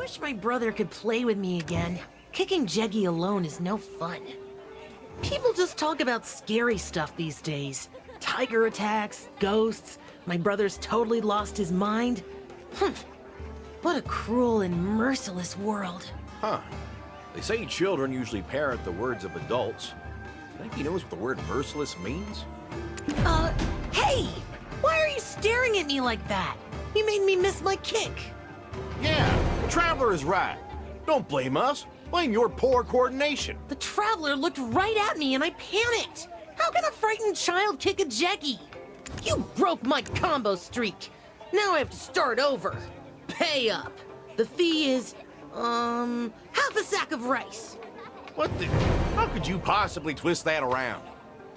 wish my brother could play with me again. Kicking Jegi alone is no fun. People just talk about scary stuff these days. Tiger attacks, ghosts, my brother's totally lost his mind. What a cruel and merciless world. Huh. They say children usually parrot the words of adults. Think he knows what the word merciless means? Hey! Why are you staring at me like that? You made me miss my kick. Yeah, the Traveler is right. Don't blame us. Blame your poor coordination. The Traveler looked right at me and I panicked. How can a frightened child kick a Jegi? You broke my combo streak. Now I have to start over. Pay up. The fee is, half a sack of rice. What the? How could you possibly twist that around?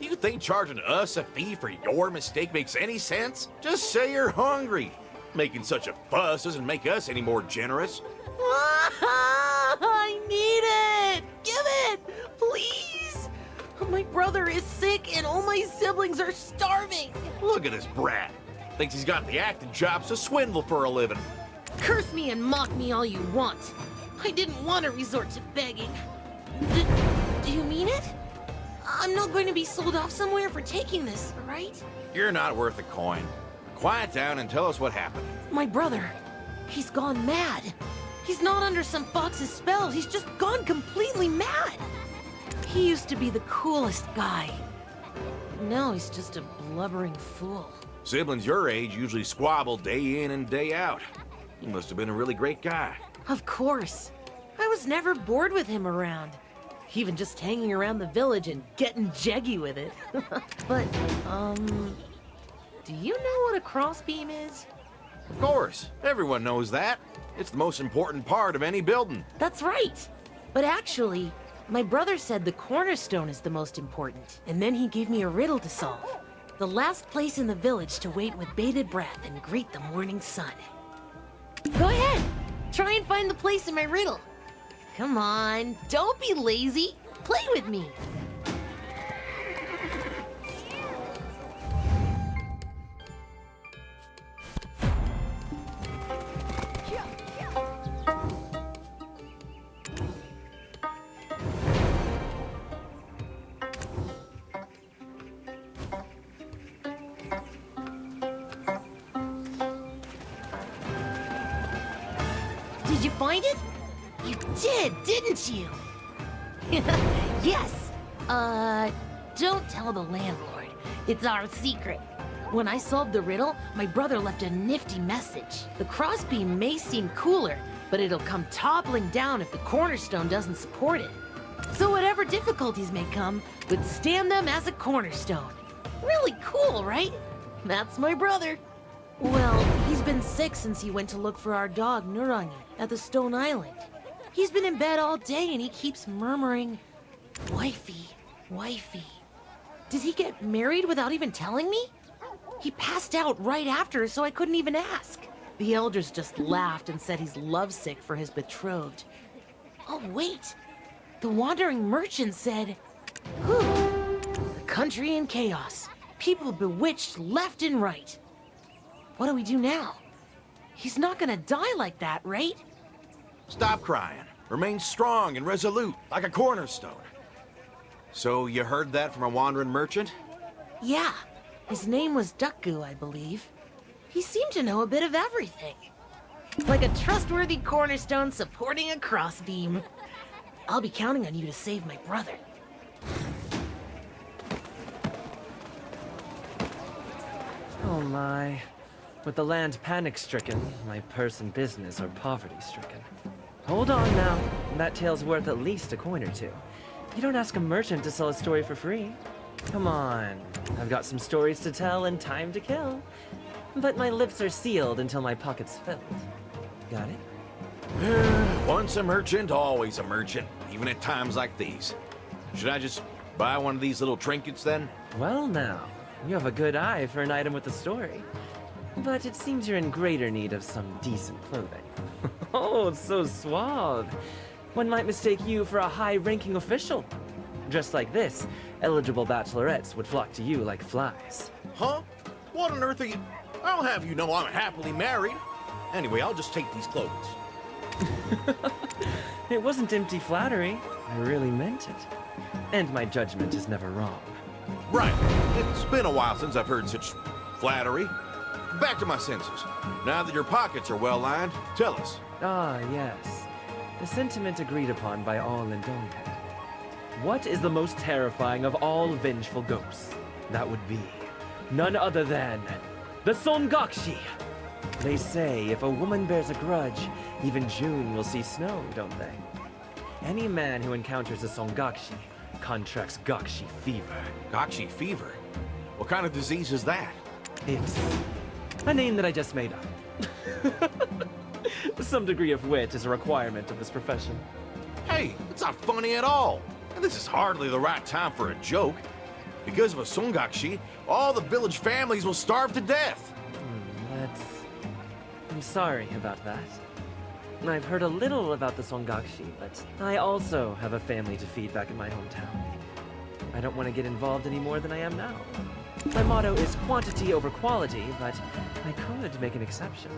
Do you think charging us a fee for your mistake makes any sense? Just say you're hungry. Making such a fuss doesn't make us any more generous. I need it! Give it! Please! My brother is sick and all my siblings are starving. Look at this brat. Thinks he's got the acting chops to swindle for a living. Curse me and mock me all you want. I didn't want to resort to begging. Do you mean it? I'm not going to be sold off somewhere for taking this, right? You're not worth a coin. Quiet down and tell us what happened. My brother, he's gone mad. He's not under some fox's spell. He's just gone completely mad. He used to be the coolest guy. Now he's just a blubbering fool. Siblings your age usually squabble day in and day out. He must have been a really great guy. Of course. I was never bored with him around. Even just hanging around the village and getting Jegi with it. But, do you know what a crossbeam is? Of course. Everyone knows that. It's the most important part of any building. That's right. But actually, my brother said the Cornerstone is the most important. And then he gave me a riddle to solve. The last place in the village to wait with bated breath and greet the morning sun. Go ahead. Try and find the place in my riddle. Come on, don't be lazy. Play with me. Did you find it? You did, didn't you? Yes. Don't tell the landlord. It's our secret. When I solved the riddle, my brother left a nifty message. The crossbeam may seem cooler, but it'll come toppling down if the cornerstone doesn't support it. So whatever difficulties may come, withstand them as a cornerstone. Really cool, right? That's my brother. Well, he's been sick since he went to look for our dog, Nurangi, at the Stone Island. He's been in bed all day and he keeps murmuring, "Wifey, wifey." Did he get married without even telling me? He passed out right after, so I couldn't even ask. The elders just laughed and said he's lovesick for his betrothed. Oh, wait. The wandering merchant said, "Whew, the country in chaos. People bewitched left and right." What do we do now? He's not gonna die like that, right? Stop crying. Remain strong and resolute, like a cornerstone. So you heard that from a wandering merchant? Yeah. His name was Dukku, I believe. He seemed to know a bit of everything. Like a trustworthy cornerstone supporting a crossbeam. I'll be counting on you to save my brother. Oh my. With the land panic-stricken, my purse and business are poverty-stricken. Hold on now. That tale's worth at least a coin or two. You don't ask a merchant to sell a story for free. Come on. I've got some stories to tell and time to kill. But my lips are sealed until my pocket's filled. Got it? Once a merchant, always a merchant, even at times like these. Should I just buy one of these little trinkets then? Well now, you have a good eye for an item with a story. But it seems you're in greater need of some decent clothing. Oh, it's so suave. One might mistake you for a high-ranking official. Dressed like this, eligible bachelorettes would flock to you like flies. Huh? What on earth are you... I'll have you know I'm happily married. Anyway, I'll just take these clothes. It wasn't empty flattery. I really meant it. And my judgment is never wrong. Right. It's been a while since I've heard such flattery. Back to my senses. Now that your pockets are well lined, tell us. Ah, yes. The sentiment agreed upon by all in Donghead. What is the most terrifying of all vengeful ghosts? That would be none other than the Songakshi. They say if a woman bears a grudge, even June will see snow, don't they? Any man who encounters a Songakshi contracts Gakshi Fever. Gakshi Fever? What kind of disease is that? It's a name that I just made up. Some degree of wit is a requirement of this profession. Hey, it's not funny at all. And this is hardly the right time for a joke. Because of a Songakshi, all the village families will starve to death. I'm sorry about that. I've heard a little about the Songakshi, but I also have a family to feed back in my hometown. I don't want to get involved any more than I am now. My motto is quantity over quality, but I could make an exception,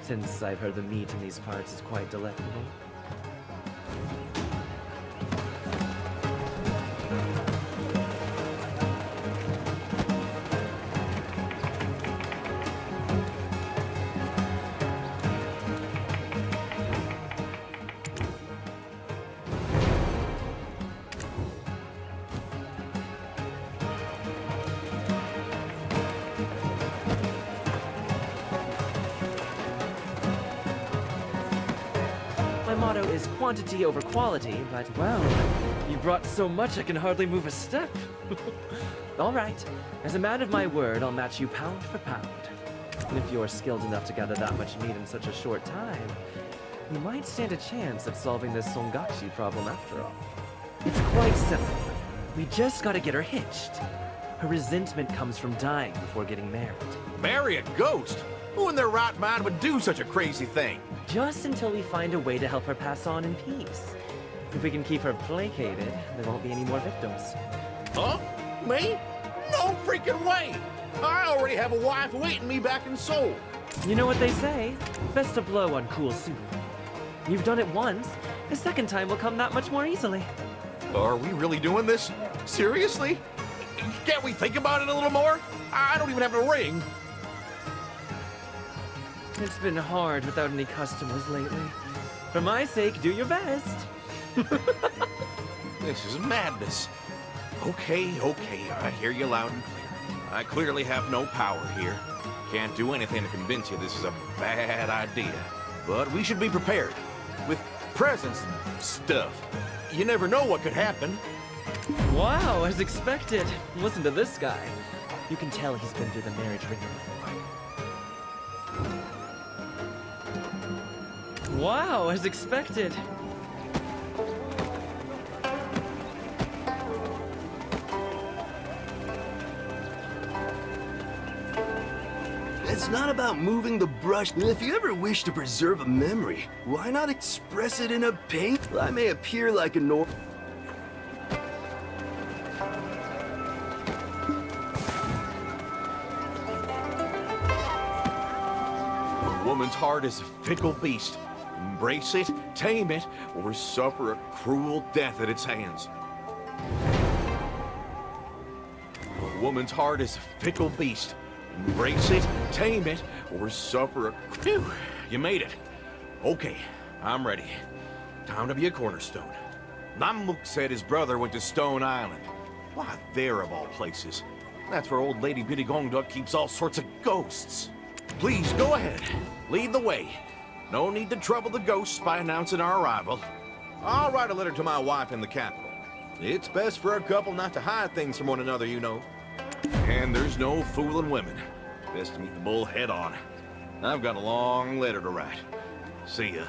since I've heard the meat in these parts is quite delectable. My motto is quantity over quality, but well, you brought so much I can hardly move a step. All right, as a man of my word, I'll match you pound for pound. And if you're skilled enough to gather that much meat in such a short time, you might stand a chance of solving this Songakshi problem after all. It's quite simple. We just gotta get her hitched. Her resentment comes from dying before getting married. Marry a ghost? Who in their right mind would do such a crazy thing? Just until we find a way to help her pass on in peace. If we can keep her placated, there won't be any more victims. Huh? Me? No freaking way! I already have a wife waiting me back in Seoul. You know what they say? Best to blow on cool soup. You've done it once. The second time will come that much more easily. Are we really doing this? Seriously? Can't we think about it a little more? I don't even have a ring. It's been hard without any customers lately. For my sake, do your best. This is madness. Okay, I hear you loud and clear. I clearly have no power here. Can't do anything to convince you this is a bad idea. But we should be prepared. With presents and stuff. You never know what could happen. Wow, as expected. Listen to this guy. You can tell he's been through the marriage ringer before. Wow, as expected. It's not about moving the brush. If you ever wish to preserve a memory, why not express it in a paint? I may appear like a A woman's heart is a fickle beast. Embrace it, tame it, or suffer a cruel death at its hands. A woman's heart is a fickle beast. Embrace it, tame it, or suffer a... Phew, you made it. Okay, I'm ready. Time to be a Cornerstone. Nammook said his brother went to Stone Island. Why, there of all places. That's where old Lady Biddy Gongduk keeps all sorts of ghosts. Please, go ahead. Lead the way. No need to trouble the ghosts by announcing our arrival. I'll write a letter to my wife in the capital. It's best for a couple not to hide things from one another, you know. And there's no fooling women. Best to meet the bull head on. I've got a long letter to write. See ya.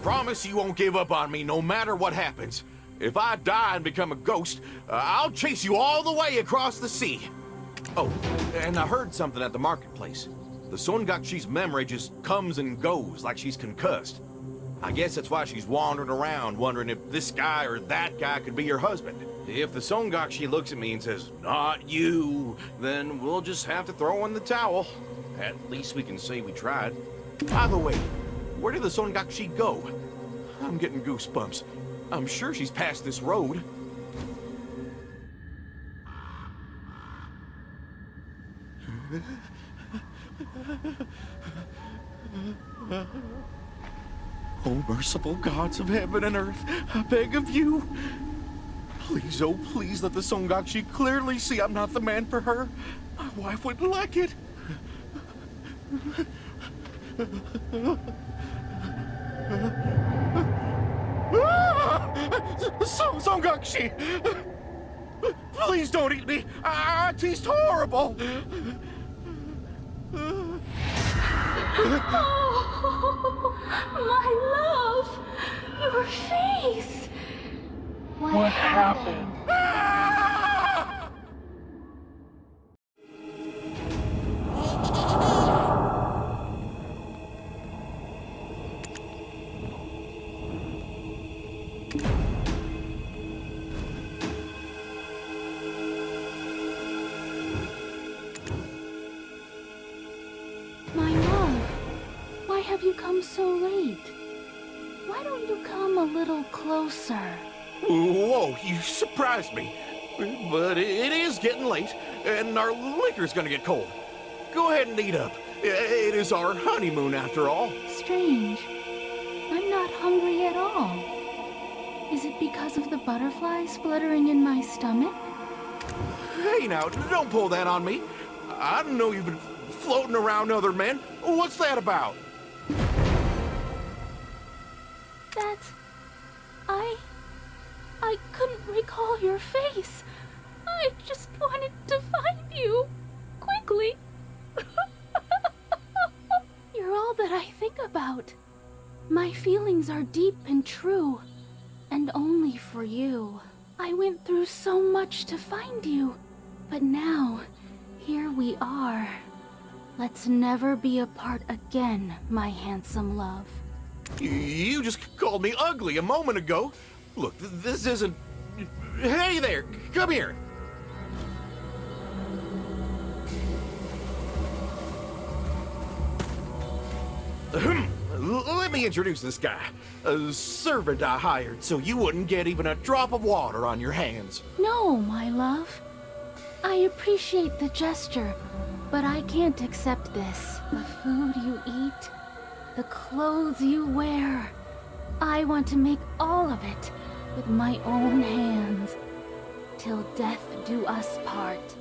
promise you won't give up on me no matter what happens. If I die and become a ghost, I'll chase you all the way across the sea. Oh, and I heard something at the marketplace. The Songakshi's memory just comes and goes like she's concussed. I guess that's why she's wandering around wondering if this guy or that guy could be her husband. If the Songakshi looks at me and says, "Not you," then we'll just have to throw in the towel. At least we can say we tried. By the way, where did the Songakshi go? I'm getting goosebumps. I'm sure she's past this road. Oh, merciful gods of heaven and earth, I beg of you. Please, oh please, let the Songakshi clearly see I'm not the man for her. My wife wouldn't like it. Songakshi! Please don't eat me. I taste horrible. Oh, my love! Your face! What happened? My love, why have you come so late? Why don't you come a little closer? Whoa, you surprised me. But it is getting late, and our liquor's gonna get cold. Go ahead and eat up. It is our honeymoon, after all. Strange. I'm not hungry at all. Is it because of the butterflies fluttering in my stomach? Hey now, don't pull that on me. I know you've been floating around other men. What's that about? I couldn't recall your face. I just wanted to find you. Quickly. You're all that I think about. My feelings are deep and true, and only for you. I went through so much to find you, but now, here we are. Let's never be apart again, my handsome love. You just called me ugly a moment ago. Look, this isn't... Hey there, come here. Let me introduce this guy. A servant I hired so you wouldn't get even a drop of water on your hands. No, my love. I appreciate the gesture, but I can't accept this. The food you eat, the clothes you wear. I want to make all of it with my own hands, till death do us part.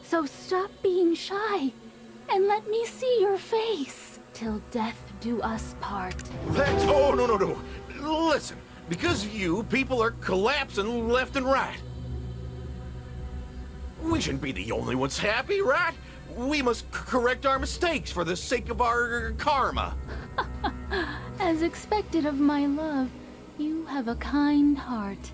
So stop being shy and let me see your face, till death do us part. That's... Oh, no. Listen, because of you, people are collapsing left and right. We shouldn't be the only ones happy, right? We must correct our mistakes for the sake of our karma. As expected of my love, you have a kind heart.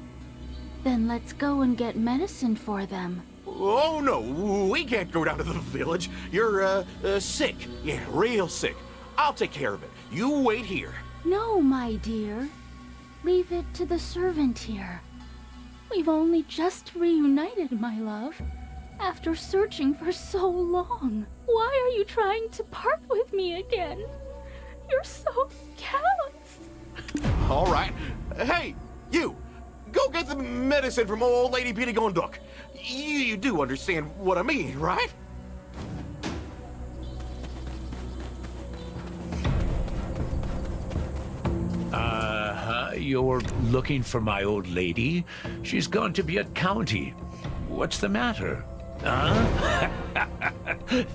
Then let's go and get medicine for them. Oh, no, we can't go down to the village. You're, sick. Yeah, real sick. I'll take care of it. You wait here. No, my dear. Leave it to the servant here. We've only just reunited, my love. After searching for so long. Why are you trying to part with me again? You're so callous. All right. Hey, you! Go get the medicine from old Lady Petey Gondok. You do understand what I mean, right? You're looking for my old lady? She's gone to be at county. What's the matter? Huh?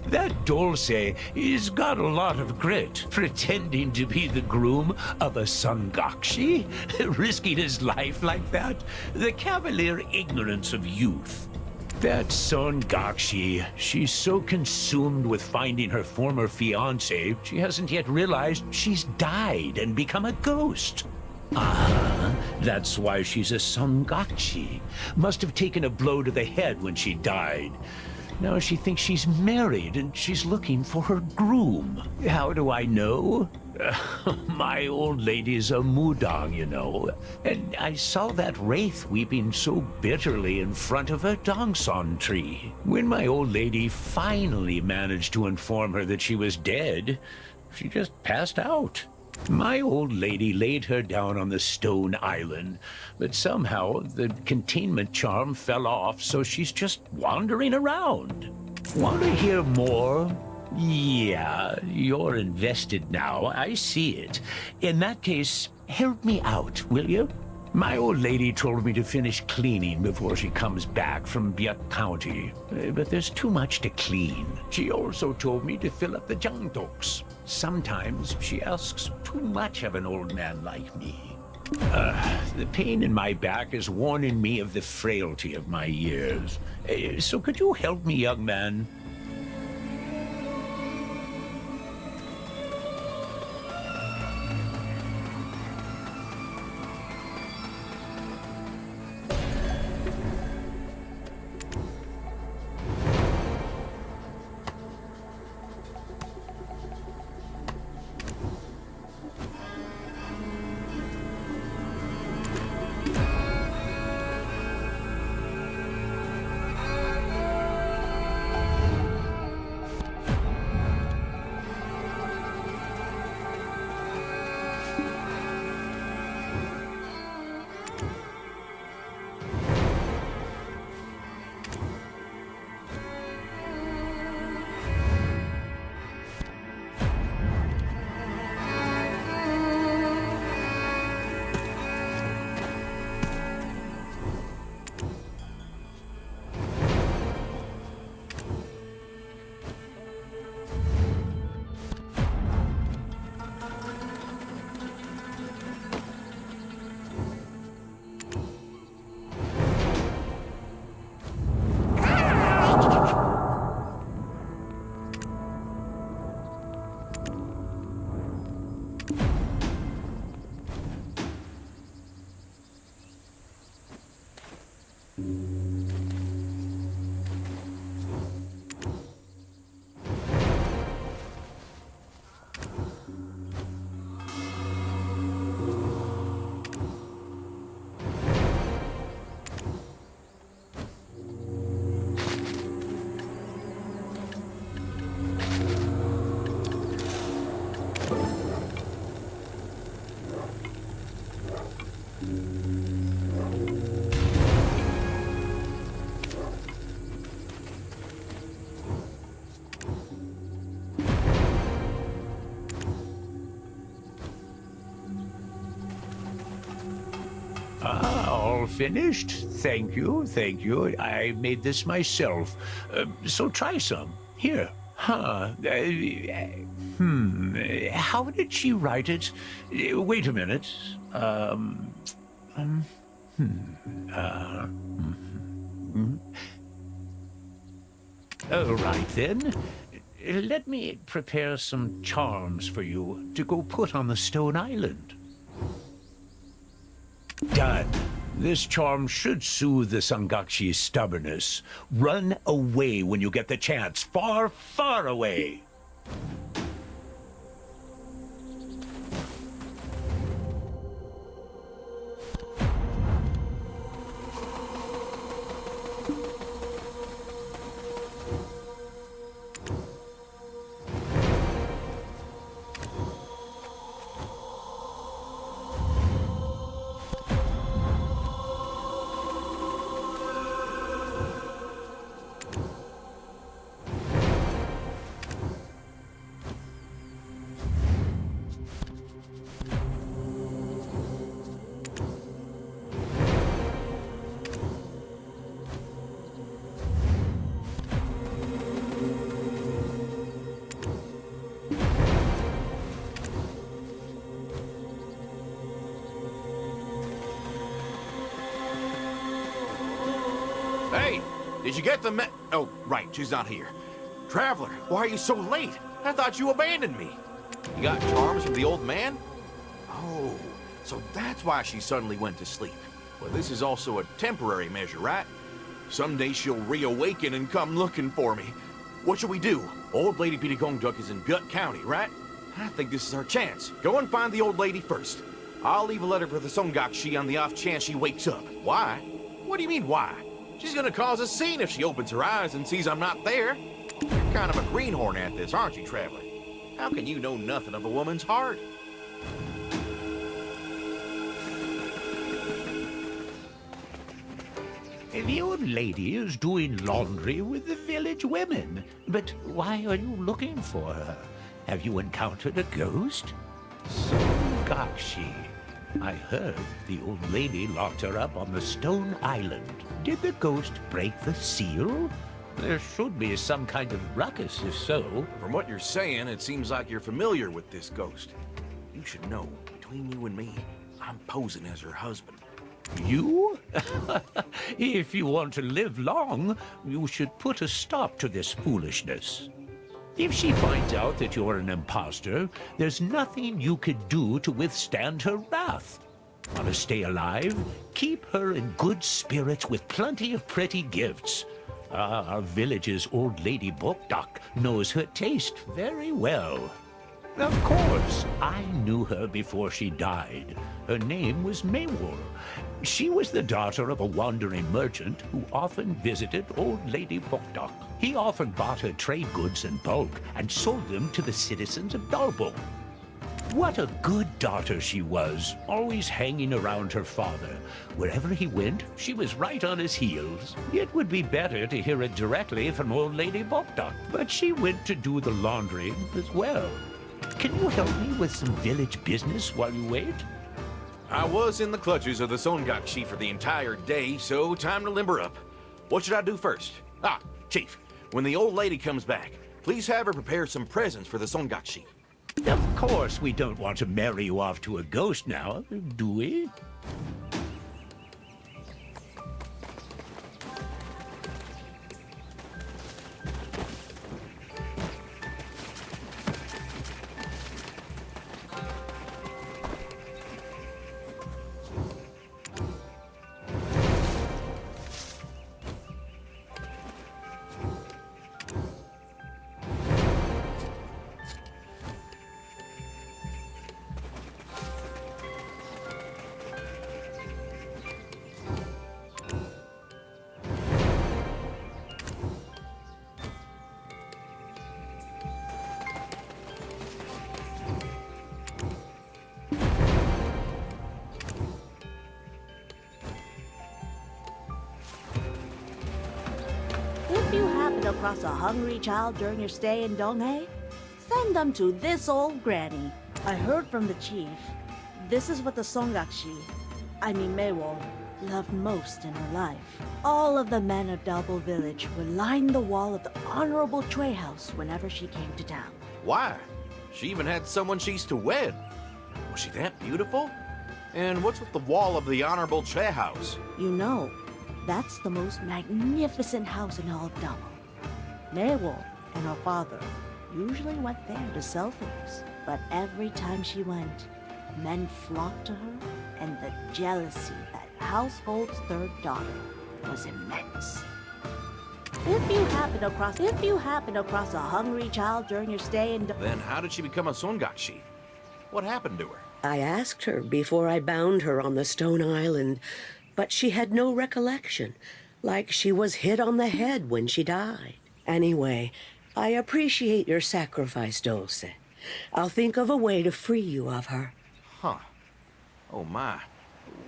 That Dulce has got a lot of grit, pretending to be the groom of a Songakshi, risking his life like that. The cavalier ignorance of youth. That Songakshi, she's so consumed with finding her former fiancé, she hasn't yet realized she's died and become a ghost. That's why she's a Songakshi. Must have taken a blow to the head when she died. Now she thinks she's married and she's looking for her groom. How do I know? My old lady's a mudang, you know, and I saw that wraith weeping so bitterly in front of a dongson tree. When my old lady finally managed to inform her that she was dead, she just passed out. My old lady laid her down on the stone island, but somehow the containment charm fell off, so she's just wandering around. Want to hear more? Yeah, you're invested now. I see it. In that case, help me out, will you? My old lady told me to finish cleaning before she comes back from Biak County, but there's too much to clean. She also told me to fill up the jangdoks. Sometimes she asks too much of an old man like me. The pain in my back is warning me of the frailty of my years. So could you help me, young man? All finished? Thank you, thank you. I made this myself. So try some. Here. How did she write it? Wait a minute. All right, then. Let me prepare some charms for you to go put on the stone island. Done. This charm should soothe the Sungakshi's stubbornness. Run away when you get the chance. Far, far away. Did you get the Oh, right, she's not here. Traveler, why are you so late? I thought you abandoned me. You got charms from the old man? Oh, so that's why she suddenly went to sleep. Well, this is also a temporary measure, right? Someday she'll reawaken and come looking for me. What should we do? Old Lady Bitagongduk is in Gut County, right? I think this is our chance. Go and find the old lady first. I'll leave a letter for the Songakshi on the off chance she wakes up. Why? What do you mean, why? She's gonna cause a scene if she opens her eyes and sees I'm not there. You're kind of a greenhorn at this, aren't you, Traveler? How can you know nothing of a woman's heart? The old lady is doing laundry with the village women. But why are you looking for her? Have you encountered a ghost? Songakshi. I heard the old lady locked her up on the stone island. Did the ghost break the seal? There should be some kind of ruckus if so. From what you're saying, it seems like you're familiar with this ghost. You should know, between you and me, I'm posing as her husband. You? If you want to live long, you should put a stop to this foolishness. If she finds out that you're an imposter, there's nothing you could do to withstand her wrath. Want to stay alive? Keep her in good spirits with plenty of pretty gifts. Our village's old lady Bokdak knows her taste very well. Of course, I knew her before she died. Her name was Maewol. She was the daughter of a wandering merchant who often visited old Lady Bokdak. He often bought her trade goods in bulk and sold them to the citizens of Dalbo. What a good daughter she was, always hanging around her father. Wherever he went, she was right on his heels. It would be better to hear it directly from old Lady Bokdak, but she went to do the laundry as well. Can you help me with some village business while you wait? I was in the clutches of the Songakshi for the entire day, so time to limber up. What should I do first? Chief, when the old lady comes back, please have her prepare some presents for the Songakshi. Of course we don't want to marry you off to a ghost now, do we? If you happen across a hungry child during your stay in Donghae, send them to this old granny. I heard from the chief. This is what the Songakshi, Maewol, loved most in her life. All of the men of Dalbo village would line the wall of the honorable tray house whenever she came to town. Why? She even had someone she used to wed. Was she that beautiful? And what's with the wall of the honorable Che house? You know, that's the most magnificent house in all of Dalbo. Maewol and her father usually went there to sell things, but every time she went, men flocked to her, and the jealousy that household's third daughter was immense. If you happen across a hungry child during your stay in Then how did she become a Songakshi? What happened to her? I asked her before I bound her on the stone island, but she had no recollection, like she was hit on the head when she died. Anyway, I appreciate your sacrifice, Dulce. I'll think of a way to free you of her. Huh. Oh my.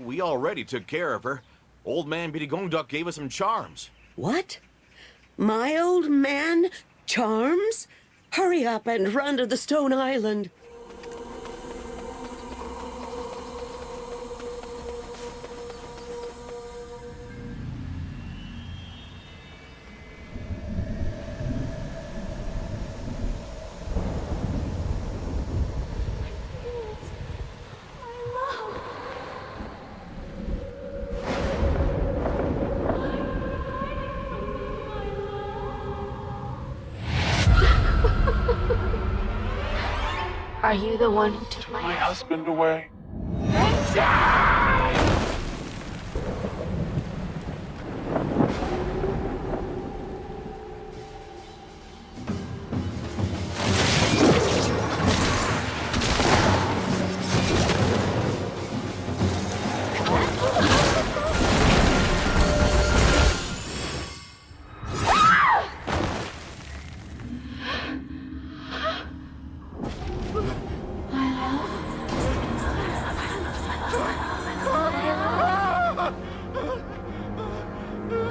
We already took care of her. Old man Bitagongduk gave us some charms. What? My old man? Charms? Hurry up and run to the stone island. Are you the one who took My husband away.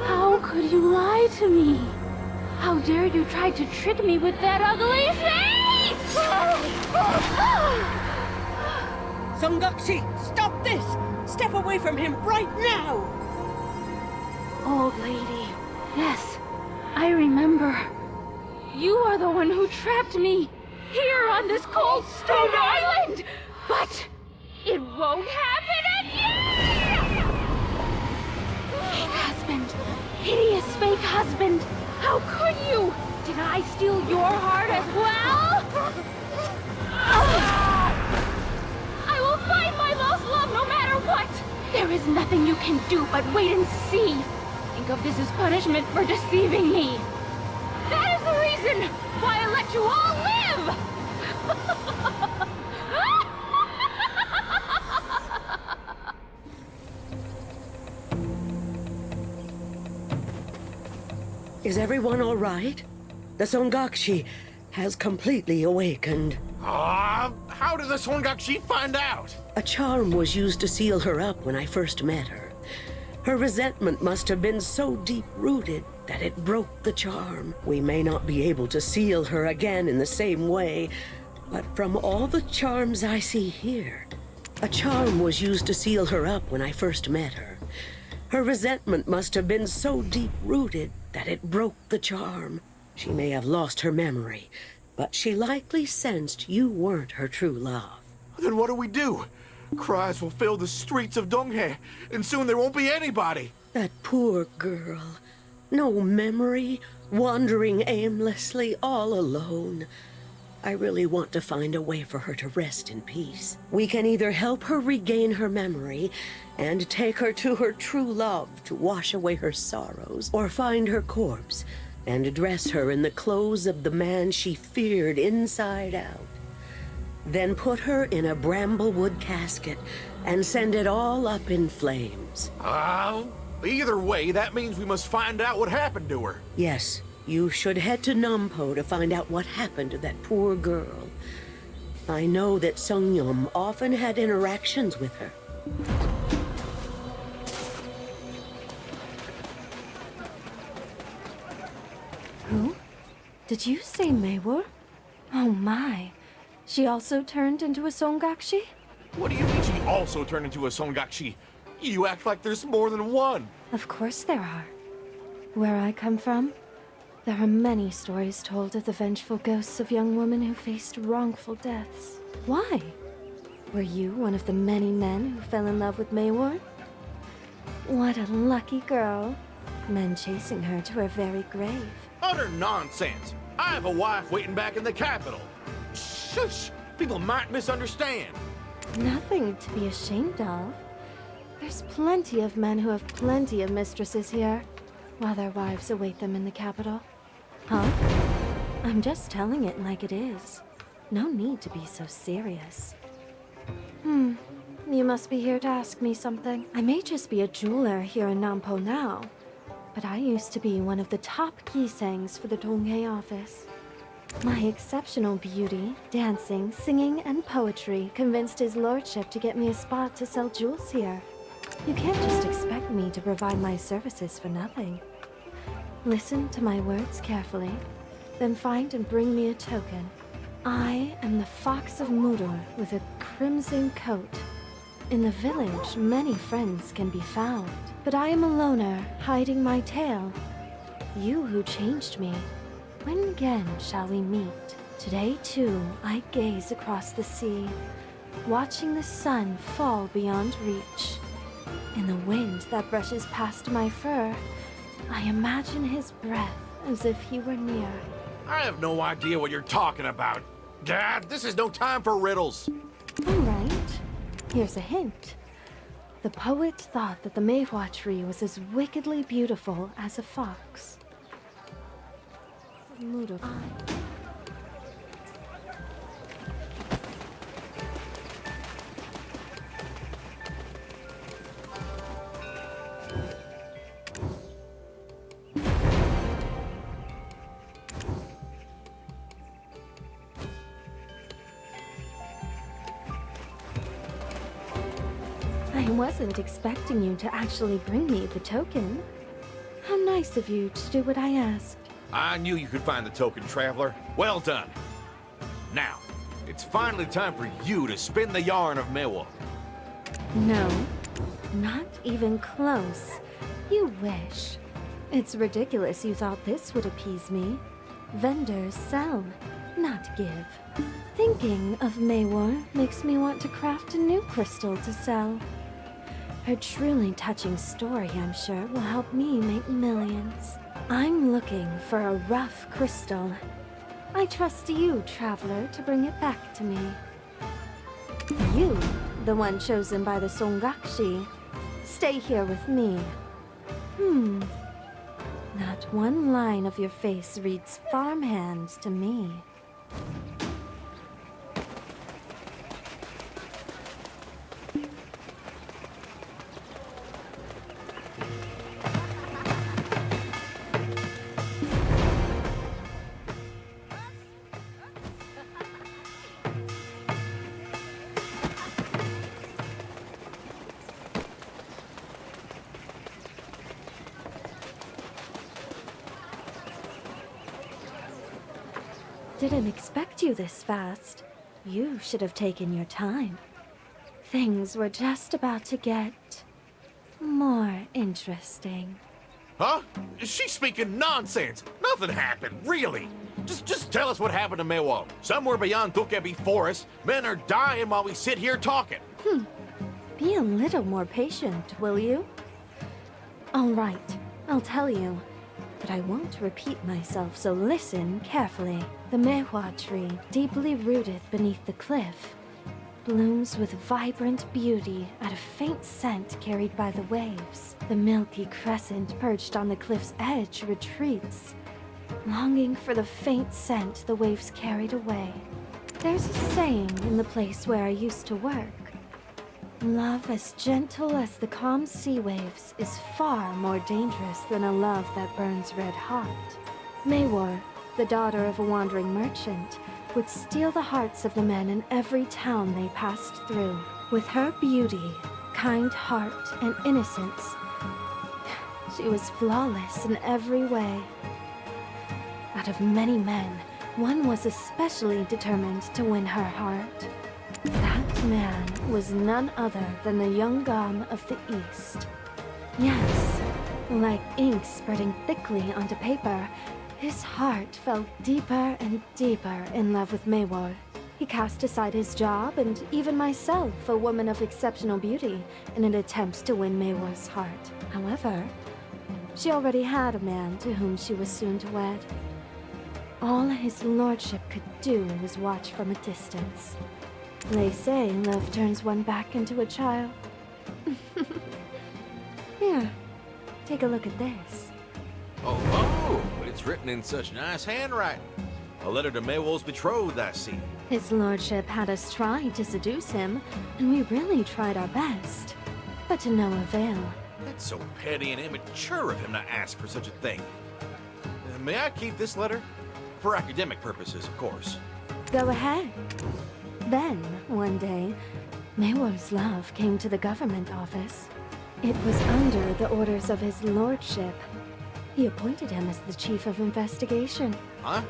How could you lie to me? How dare you try to trick me with that ugly face? Songakshi, stop this! Step away from him right now! Old lady, yes, I remember. You are the one who trapped me here on this cold stone island! But it won't happen again! Fake husband, hideous fake husband, how could you? Did I steal your heart as well? I will find my lost love no matter what! There is nothing you can do but wait and see. Think of this as punishment for deceiving me. That is the reason why I let you all live! Is everyone all right? The Songakshi has completely awakened. How did the Songakshi find out? A charm was used to seal her up when I first met her. Her resentment must have been so deep-rooted that it broke the charm. We may not be able to seal her again in the same way, but from all the charms I see here, a charm was used to seal her up when I first met her. Her resentment must have been so deep-rooted that it broke the charm. She may have lost her memory, but she likely sensed you weren't her true love. Then what do we do? Cries will fill the streets of Donghae, and soon there won't be anybody. That poor girl. No memory, wandering aimlessly, all alone. I really want to find a way for her to rest in peace. We can either help her regain her memory and take her to her true love to wash away her sorrows, or find her corpse and dress her in the clothes of the man she feared inside out. Then put her in a bramblewood casket and send it all up in flames. Either way, that means we must find out what happened to her. Yes, you should head to Nampo to find out what happened to that poor girl. I know that Sungyeom often had interactions with her. Who? Did you say Maewol? Oh my. She also turned into a Songakshi? What do you mean she also turned into a Songakshi? You act like there's more than one. Of course there are. Where I come from, there are many stories told of the vengeful ghosts of young women who faced wrongful deaths. Why? Were you one of the many men who fell in love with Maewol? What a lucky girl. Men chasing her to her very grave. Utter nonsense. I have a wife waiting back in the capital. Shush! People might misunderstand. Nothing to be ashamed of. There's plenty of men who have plenty of mistresses here, while their wives await them in the capital. Huh? I'm just telling it like it is. No need to be so serious. You must be here to ask me something. I may just be a jeweler here in Nampo now, but I used to be one of the top gisangs for the Donghae office. My exceptional beauty, dancing, singing, and poetry convinced his lordship to get me a spot to sell jewels here. You can't just expect me to provide my services for nothing. Listen to my words carefully, then find and bring me a token. I am the Fox of Mudor with a crimson coat. In the village, many friends can be found, but I am a loner, hiding my tail. You who changed me, when again shall we meet? Today, too, I gaze across the sea, watching the sun fall beyond reach. In the wind that brushes past my fur, I imagine his breath as if he were near. I have no idea what you're talking about. Dad, this is no time for riddles. All right. Here's a hint. The poet thought that the Maewol tree was as wickedly beautiful as a fox. Mood of eye. I wasn't expecting you to actually bring me the token. How nice of you to do what I asked. I knew you could find the token, Traveler. Well done. Now, it's finally time for you to spin the yarn of Maewol. No, not even close. You wish. It's ridiculous you thought this would appease me. Vendors sell, not give. Thinking of Maewol makes me want to craft a new crystal to sell. Her truly touching story, I'm sure, will help me make millions. I'm looking for a rough crystal. I trust you, Traveler, to bring it back to me. You, the one chosen by the Songakshi, stay here with me. Not one line of your face reads farmhand to me. Didn't expect you this fast. You should have taken your time. Things were just about to get more interesting. Huh? She's speaking nonsense. Nothing happened, really. Just tell us what happened to Maewol. Somewhere beyond Kkebiscale Forest, men are dying while we sit here talking. Be a little more patient, will you? All right, I'll tell you. But I won't repeat myself, so listen carefully. The Maewol tree, deeply rooted beneath the cliff, blooms with vibrant beauty at a faint scent carried by the waves. The milky crescent perched on the cliff's edge retreats, longing for the faint scent the waves carried away. There's a saying in the place where I used to work. Love as gentle as the calm sea waves is far more dangerous than a love that burns red hot. Maewol, the daughter of a wandering merchant, would steal the hearts of the men in every town they passed through. With her beauty, kind heart, and innocence, she was flawless in every way. Out of many men, one was especially determined to win her heart. That man was none other than the young Gam of the East. Yes, like ink spreading thickly onto paper, his heart fell deeper and deeper in love with Maewol. He cast aside his job and even myself, a woman of exceptional beauty, in an attempt to win Maewol's heart. However, she already had a man to whom she was soon to wed. All his lordship could do was watch from a distance. They say love turns one back into a child. Here, take a look at this. Oh, it's written in such nice handwriting. A letter to Maewol's betrothed, I see. His lordship had us try to seduce him, and we really tried our best, but to no avail. That's so petty and immature of him to ask for such a thing. May I keep this letter? For academic purposes, of course. Go ahead. Then, one day, Maewol's love came to the government office. It was under the orders of his lordship. He appointed him as the chief of investigation. Huh?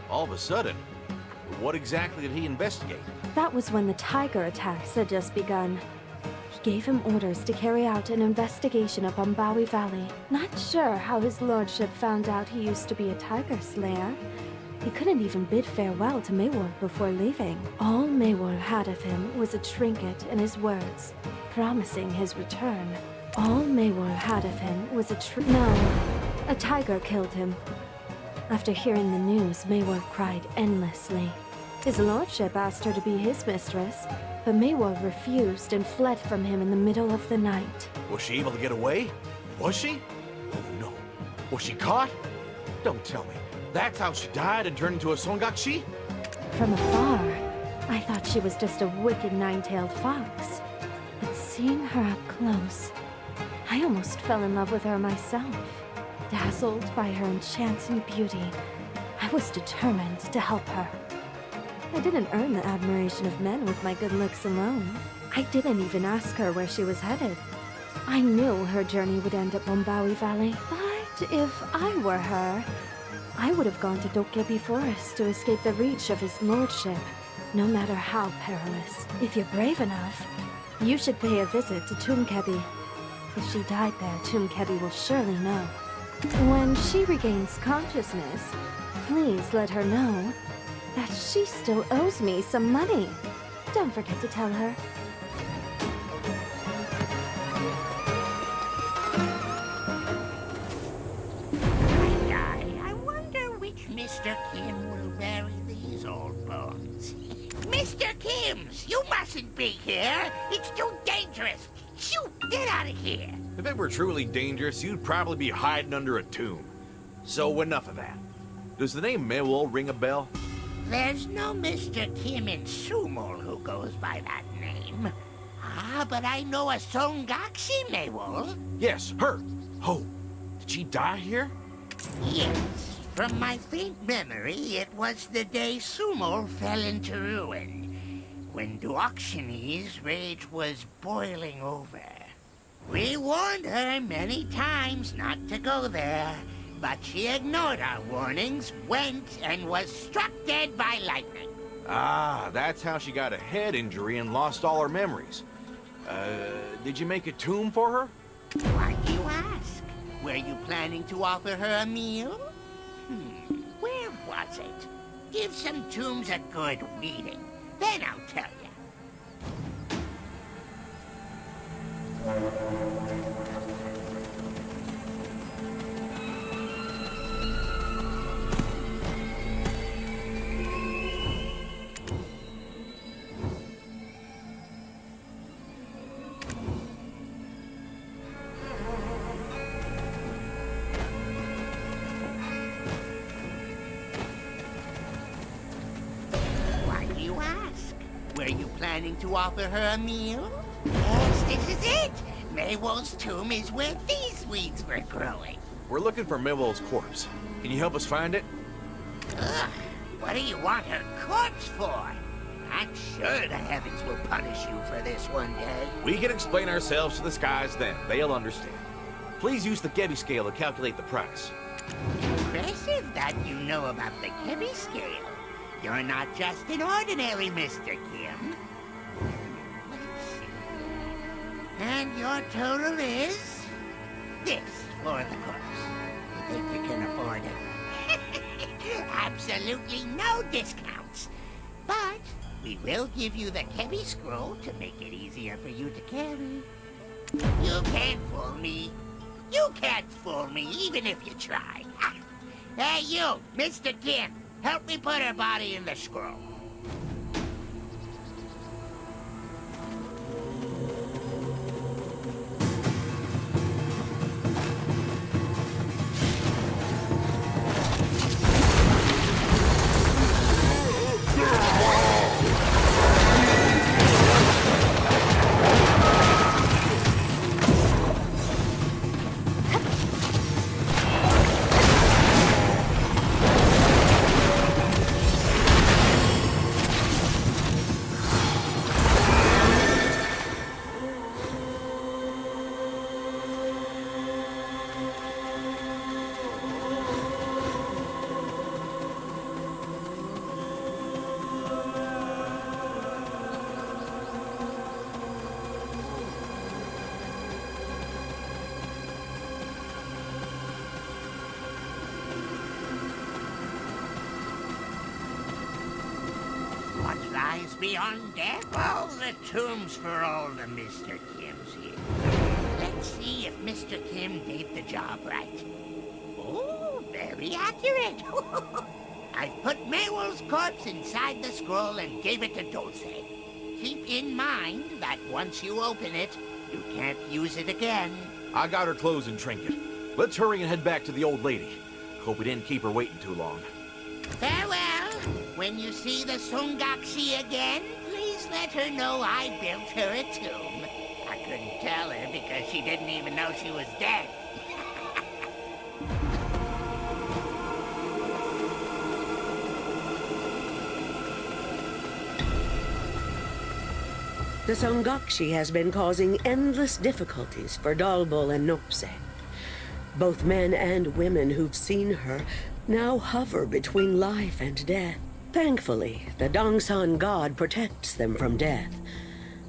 All of a sudden? What exactly did he investigate? That was when the tiger attacks had just begun. He gave him orders to carry out an investigation upon Bowie Valley. Not sure how his lordship found out he used to be a tiger slayer. He couldn't even bid farewell to Maewol before leaving. All Maewol had of him was a trinket and his words, promising his return. All Maewol had of him was a tiger killed him. After hearing the news, Maewol cried endlessly. His lordship asked her to be his mistress, but Maewol refused and fled from him in the middle of the night. Was she able to get away? Was she? Oh no. Was she caught? Don't tell me. That's how she died and turned into a Songakshi? From afar, I thought she was just a wicked nine-tailed fox. But seeing her up close, I almost fell in love with her myself. Dazzled by her enchanting beauty, I was determined to help her. I didn't earn the admiration of men with my good looks alone. I didn't even ask her where she was headed. I knew her journey would end at Bombawi Valley, but if I were her, I would have gone to Dokkebi Forest to escape the reach of his lordship, no matter how perilous. If you're brave enough, you should pay a visit to Kkebiscale. If she died there, Kkebiscale will surely know. When she regains consciousness, please let her know that she still owes me some money. Don't forget to tell her. I wonder which Mr. Kim will bury these old bones. Mr. Kims, you mustn't be here. It's too dangerous. Shoot, get out of here. If it were truly dangerous, you'd probably be hiding under a tomb. So enough of that. Does the name Maewol ring a bell? There's no Mr. Kim in Sumol who goes by that name. Ah, but I know a Songakshi Maewol. Yes, her. Oh, did she die here? Yes, from my faint memory, it was the day Sumol fell into ruin, when Duoxani's rage was boiling over. We warned her many times not to go there, but she ignored our warnings, went, and was struck dead by lightning. Ah, that's how she got a head injury and lost all her memories. Did you make a tomb for her? Why do you ask? Were you planning to offer her a meal? Where was it? Give some tombs a good weeding, then I'll tell you. Were you planning to offer her a meal? Yes, this is it! Maewol's tomb is where these weeds were growing. We're looking for Maewol's corpse. Can you help us find it? Ugh, what do you want her corpse for? I'm sure the heavens will punish you for this one day. We can explain ourselves to the skies then. They'll understand. Please use the Kkebiscale to calculate the price. Impressive that you know about the Kkebiscale. You're not just an ordinary Mr. Kim. Let's see. And your total is this for the corpse. You think you can afford it? Absolutely no discounts. But we will give you the Kkebiscale scroll to make it easier for you to carry. You can't fool me. You can't fool me, even if you try. Hey, you, Mr. Kim. Help me put her body in the scroll. What lies beyond death? All the tombs for all the Mr. Kims here. Let's see if Mr. Kim did the job right. Oh, very accurate. I've put Maewol's corpse inside the scroll and gave it to Dulce. Keep in mind that once you open it, you can't use it again. I got her clothes and trinket. Let's hurry and head back to the old lady. Hope we didn't keep her waiting too long. Farewell. When you see the Songakshi again, please let her know I built her a tomb. I couldn't tell her because she didn't even know she was dead. The Songakshi has been causing endless difficulties for Dalbol and Nopse. Both men and women who've seen her now hover between life and death. Thankfully, the Dongsan god protects them from death.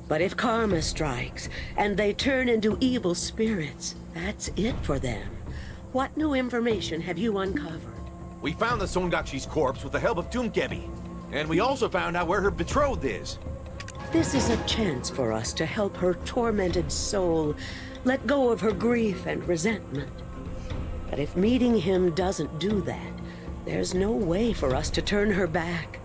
But if karma strikes and they turn into evil spirits, that's it for them. What new information have you uncovered? We found the Songakshi's corpse with the help of Kkebiscale. And we also found out where her betrothed is. This is a chance for us to help her tormented soul let go of her grief and resentment. But if meeting him doesn't do that, there's no way for us to turn her back.